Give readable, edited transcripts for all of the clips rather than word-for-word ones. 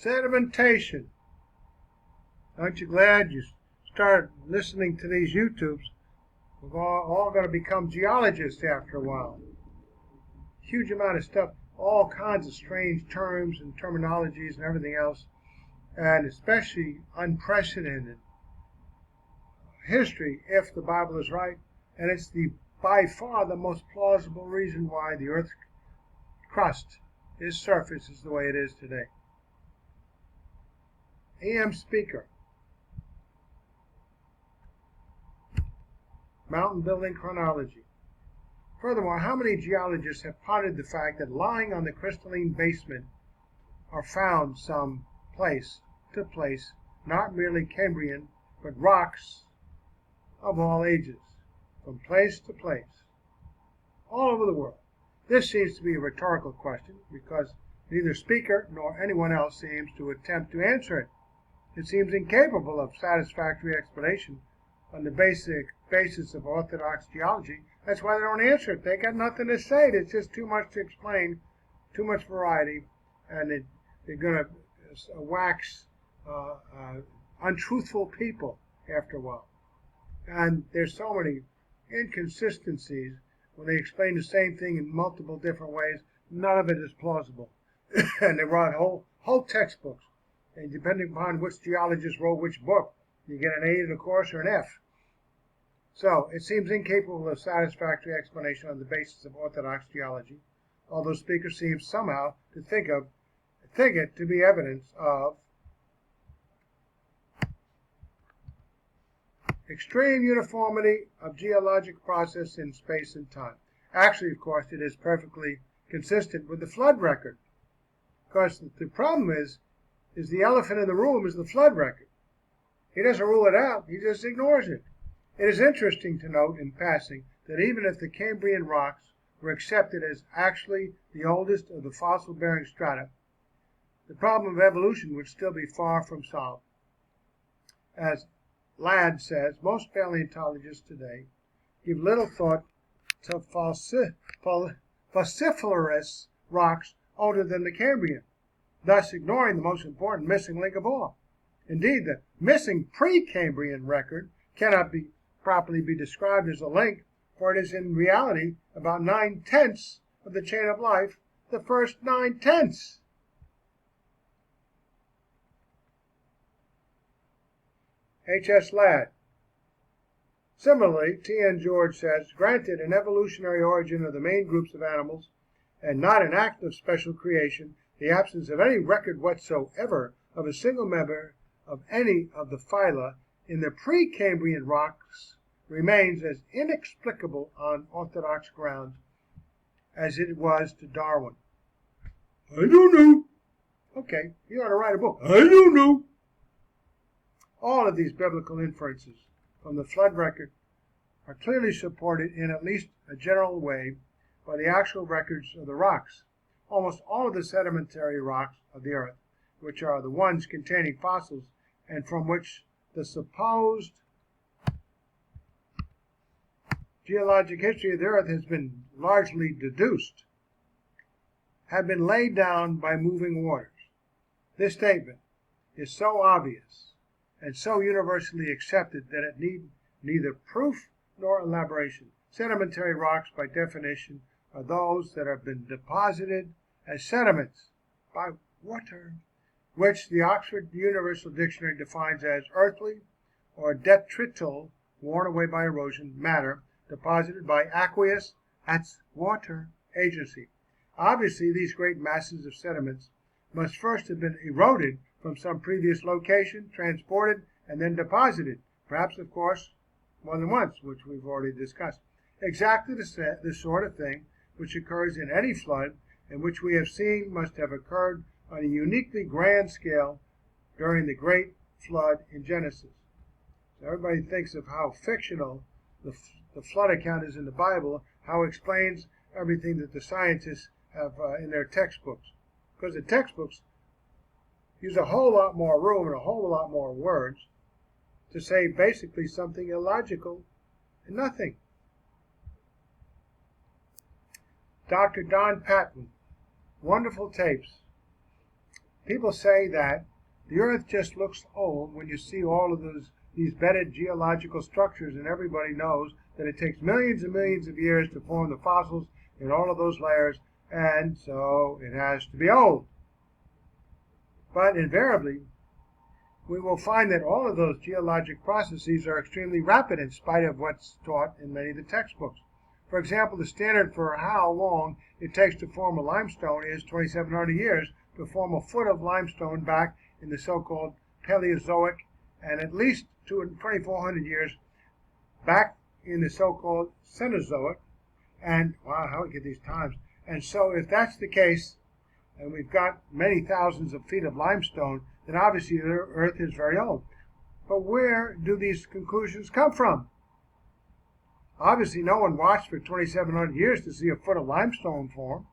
Sedimentation. Aren't you glad you started listening to these YouTubes? We're all going to become geologists after a while. Huge amount of stuff, all kinds of strange terms and terminologies and everything else, and especially unprecedented history if the Bible is right, and it's by far the most plausible reason why the Earth's crust, its surface, is the way it is today. E.M. Spieker. Mountain building chronology. Furthermore, how many geologists have pondered the fact that lying on the crystalline basement are found some place to place, not merely Cambrian, but rocks of all ages, from place to place, all over the world? This seems to be a rhetorical question because neither Spieker nor anyone else seems to attempt to answer it. It seems incapable of satisfactory explanation on the basis of orthodox geology. That's why they don't answer it. They got nothing to say. It's just too much to explain, too much variety, and they're going to wax untruthful people after a while. And there's so many inconsistencies when they explain the same thing in multiple different ways. None of it is plausible. And they write whole textbooks. And depending upon which geologist wrote which book, you get an A in the course or an F. So it seems incapable of satisfactory explanation on the basis of orthodox geology, although Spieker seems somehow to think it to be evidence of extreme uniformity of geologic process in space and time. Actually, of course, it is perfectly consistent with the flood record. Because the problem is the elephant in the room is the flood record. He doesn't rule it out, he just ignores it. It is interesting to note in passing that even if the Cambrian rocks were accepted as actually the oldest of the fossil-bearing strata, the problem of evolution would still be far from solved. As Ladd says, most paleontologists today give little thought to fossiliferous rocks older than the Cambrian, thus ignoring the most important missing link of all. Indeed, the missing pre-Cambrian record cannot properly be described as a link, for it is in reality about 9/10 of the chain of life, the first 9/10. H.S. Ladd. Similarly, T.N. George says, granted an evolutionary origin of the main groups of animals, and not an act of special creation, the absence of any record whatsoever of a single member of any of the phyla in the pre-Cambrian rocks remains as inexplicable on orthodox grounds as it was to Darwin. I don't know. Okay, you ought to write a book. I don't know. All of these biblical inferences from the flood record are clearly supported in at least a general way by the actual records of the rocks. Almost all of the sedimentary rocks of the earth, which are the ones containing fossils and from which the supposed geologic history of the earth has been largely deduced, have been laid down by moving waters. This statement is so obvious and so universally accepted that it need neither proof nor elaboration. Sedimentary rocks, by definition, are those that have been deposited as sediments by water, which the Oxford Universal Dictionary defines as earthly or detrital, worn away by erosion, matter deposited by aqueous, that's water, agency. Obviously, these great masses of sediments must first have been eroded from some previous location, transported, and then deposited, perhaps, of course, more than once, which we've already discussed. Exactly the sort of thing which occurs in any flood, and which we have seen must have occurred on a uniquely grand scale during the great flood in Genesis. So everybody thinks of how fictional the flood account is in the Bible, how it explains everything that the scientists have in their textbooks. Because the textbooks use a whole lot more room and a whole lot more words to say basically something illogical and nothing. Dr. Don Patton, wonderful tapes. People say that the Earth just looks old when you see all of these bedded geological structures, and everybody knows that it takes millions and millions of years to form the fossils in all of those layers, and so it has to be old. But invariably, we will find that all of those geologic processes are extremely rapid in spite of what's taught in many of the textbooks. For example, the standard for how long it takes to form a limestone is 2,700 years to form a foot of limestone back in the so-called Paleozoic, and at least 2,400 years back in the so-called Cenozoic. And wow, how we get these times. And so if that's the case, and we've got many thousands of feet of limestone, then obviously the Earth is very old. But where do these conclusions come from? Obviously, no one watched for 2,700 years to see a foot of limestone form.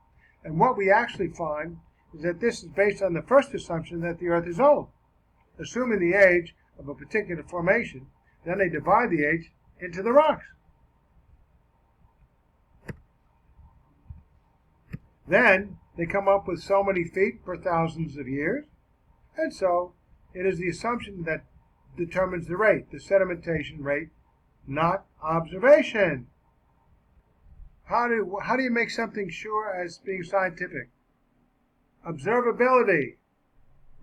And what we actually find is that this is based on the first assumption that the Earth is old. Assuming the age of a particular formation, then they divide the age into the rocks. Then they come up with so many feet per thousands of years, and so it is the assumption that determines the rate, the sedimentation rate, not observation. How do you make something sure as being scientific? Observability,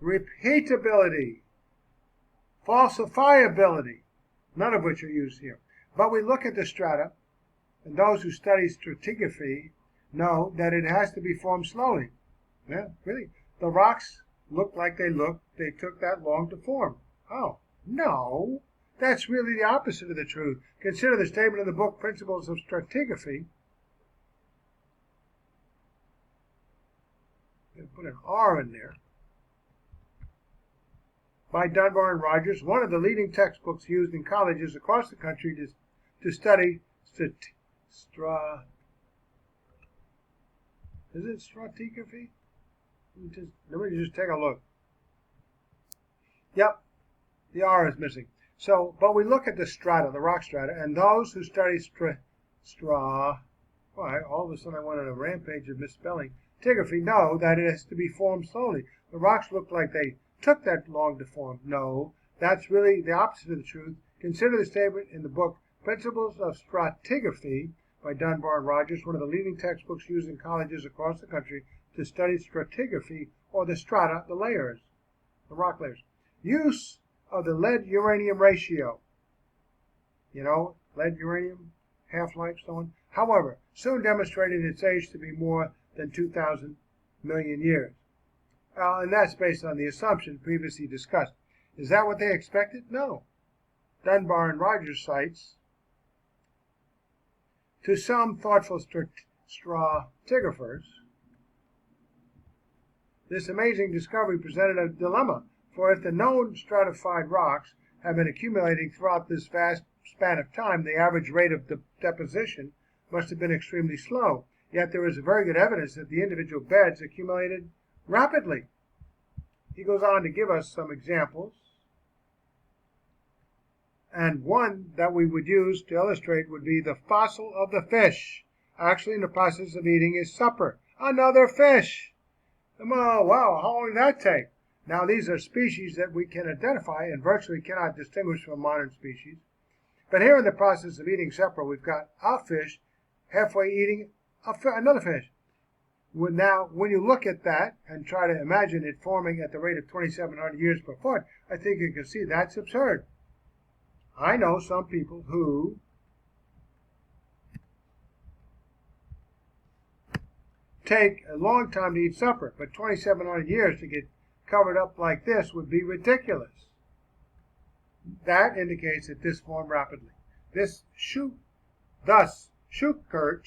repeatability, falsifiability, none of which are used here. But we look at the strata, and those who study stratigraphy know that it has to be formed slowly. Yeah, really. The rocks look like they look. They took that long to form. Oh, no. That's really the opposite of the truth. Consider the statement in the book, Principles of Stratigraphy. Put an R in there. By Dunbar and Rogers, one of the leading textbooks used in colleges across the country to study stratigraphy? Let me just take a look. Yep, the R is missing. So, but we look at the strata, the rock strata, and those who study all of a sudden I went on a rampage of misspelling. Stratigraphy know that it has to be formed slowly. The rocks look like they took that long to form. No, that's really the opposite of the truth. Consider the statement in the book Principles of Stratigraphy by Dunbar and Rogers, one of the leading textbooks used in colleges across the country to study stratigraphy, or the strata, the layers, the rock layers. Use of the lead-uranium ratio. You know, lead-uranium, half-life, so on. However, soon demonstrated its age to be more than 2,000 million years. And that's based on the assumption previously discussed. Is that what they expected? No. Dunbar and Rogers cites, to some thoughtful stratigraphers, this amazing discovery presented a dilemma, for if the known stratified rocks have been accumulating throughout this vast span of time, the average rate of deposition must have been extremely slow. Yet there is very good evidence that the individual beds accumulated rapidly. He goes on to give us some examples. And one that we would use to illustrate would be the fossil of the fish, actually in the process of eating his supper. Another fish! Oh, wow, how long did that take? Now, these are species that we can identify and virtually cannot distinguish from modern species. But here in the process of eating supper, we've got a fish halfway eating another fish. Now, when you look at that and try to imagine it forming at the rate of 2,700 years per foot, I think you can see that's absurd. I know some people who take a long time to eat supper, but 2,700 years to get covered up like this would be ridiculous. That indicates that this formed rapidly. Thus, Spieker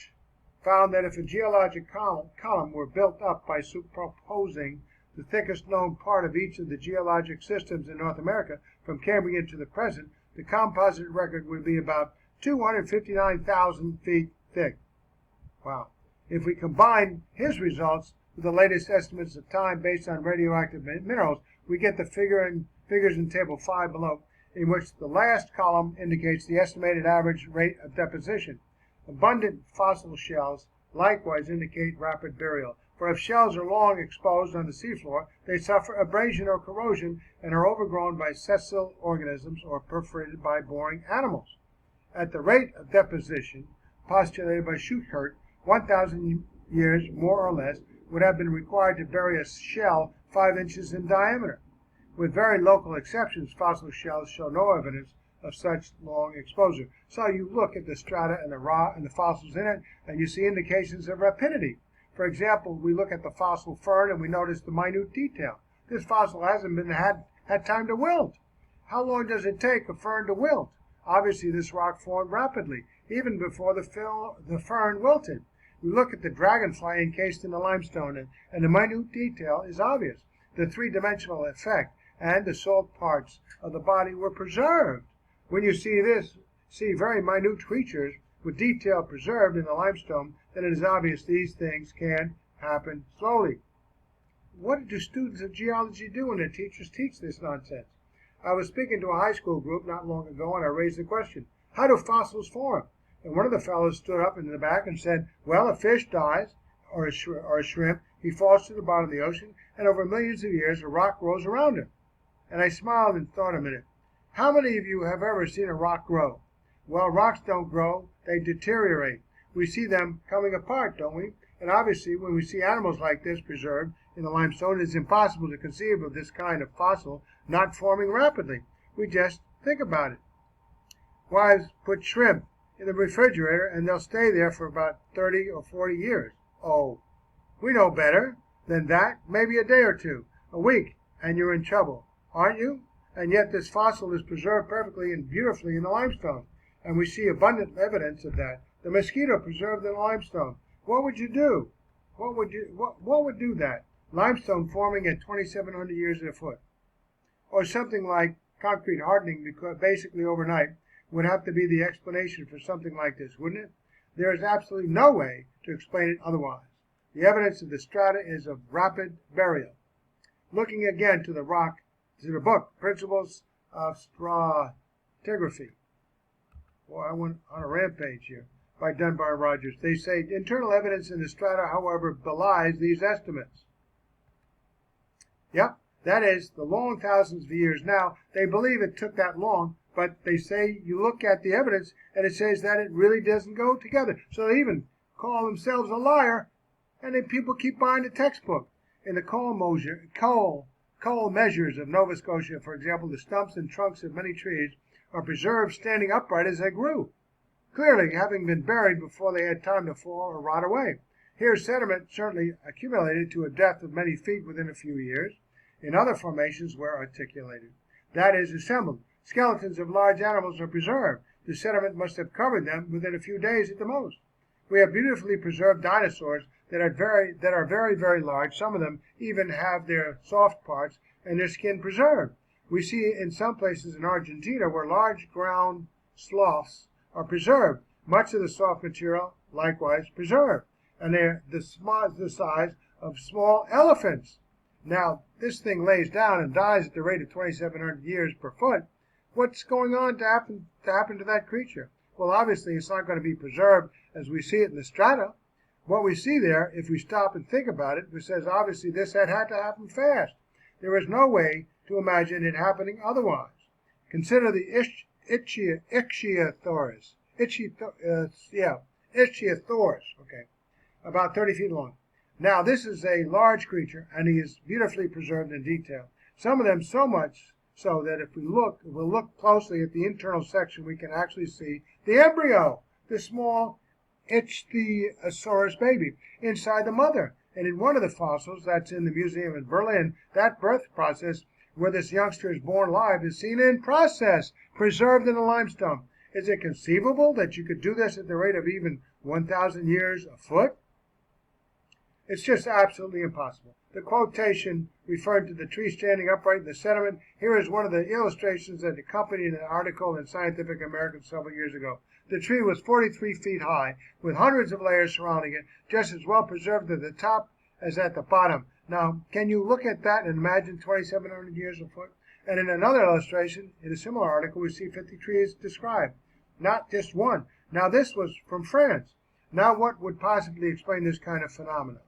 found that if a geologic column were built up by superposing the thickest known part of each of the geologic systems in North America from Cambrian to the present, the composite record would be about 259,000 feet thick. Wow. If we combine his results with the latest estimates of time based on radioactive minerals, we get the figures in Table 5 below, in which the last column indicates the estimated average rate of deposition. Abundant fossil shells likewise indicate rapid burial. For if shells are long exposed on the seafloor, they suffer abrasion or corrosion and are overgrown by sessile organisms or perforated by boring animals. At the rate of deposition postulated by Spieker, 1,000 years, more or less, would have been required to bury a shell 5 inches in diameter. With very local exceptions, fossil shells show no evidence of such long exposure. So you look at the strata and the rock and the fossils in it, and you see indications of rapidity. For example, we look at the fossil fern and we notice the minute detail. This fossil hasn't had time to wilt. How long does it take a fern to wilt? Obviously, this rock formed rapidly, even before the fern wilted. We look at the dragonfly encased in the limestone, and the minute detail is obvious. The three-dimensional effect and the salt parts of the body were preserved. When you see very minute creatures with detail preserved in the limestone, then it is obvious these things can happen slowly. What do students of geology do when their teachers teach this nonsense? I was speaking to a high school group not long ago, and I raised the question, how do fossils form? And one of the fellows stood up in the back and said, well, a fish dies, or a shrimp, he falls to the bottom of the ocean, and over millions of years a rock grows around him. And I smiled and thought a minute, how many of you have ever seen a rock grow? Well, rocks don't grow, they deteriorate. We see them coming apart, don't we? And obviously, when we see animals like this preserved in the limestone, it is impossible to conceive of this kind of fossil not forming rapidly. We just think about it. Wives put shrimp in the refrigerator and they'll stay there for about 30 or 40 years. Oh, we know better than that. Maybe a day or two, a week, and you're in trouble, aren't you? And yet this fossil is preserved perfectly and beautifully in the limestone. And we see abundant evidence of that. The mosquito preserved in the limestone. What would you do? What would do that? Limestone forming at 2,700 years a foot. Or something like concrete hardening, because basically overnight would have to be the explanation for something like this, wouldn't it? There is absolutely no way to explain it otherwise. The evidence of the strata is of rapid burial. Looking again to the book, Principles of Stratigraphy. Boy, I went on a rampage here, by Dunbar and Rogers. They say internal evidence in the strata, however, belies these estimates. Yep, that is, the long thousands of years. Now, they believe it took that long, but they say you look at the evidence and it says that it really doesn't go together. So they even call themselves a liar, and then people keep buying the textbook. In the coal measures of Nova Scotia, for example, the stumps and trunks of many trees are preserved standing upright as they grew, clearly having been buried before they had time to fall or rot away. Here, sediment certainly accumulated to a depth of many feet within a few years. In other formations were articulated, that is, assembled. Skeletons of large animals are preserved. The sediment must have covered them within a few days at the most. We have beautifully preserved dinosaurs that are very, very large. Some of them even have their soft parts and their skin preserved. We see in some places in Argentina where large ground sloths are preserved. Much of the soft material, likewise, preserved. And they're the size of small elephants. Now, this thing lays down and dies at the rate of 2,700 years per foot. What's going on to happen to that creature? Well, obviously, it's not going to be preserved as we see it in the strata. What we see there, if we stop and think about it, it says obviously this had to happen fast. There is no way to imagine it happening otherwise. Consider the Ichthyosaurus. Ichthyosaurus, okay, about 30 feet long. Now, this is a large creature, and he is beautifully preserved in detail. Some of them so much so that if we'll look closely at the internal section, we can actually see the embryo, the small Ichthyosaurus baby, inside the mother. And in one of the fossils that's in the museum in Berlin, that birth process where this youngster is born alive is seen in process, preserved in the limestone. Is it conceivable that you could do this at the rate of even 1,000 years a foot? It's just absolutely impossible. The quotation referred to the tree standing upright in the sediment. Here is one of the illustrations that accompanied an article in Scientific American several years ago. The tree was 43 feet high, with hundreds of layers surrounding it, just as well preserved at the top as at the bottom. Now, can you look at that and imagine 2,700 years a foot? And in another illustration, in a similar article, we see 50 trees described, not just one. Now, this was from France. Now, what would possibly explain this kind of phenomenon?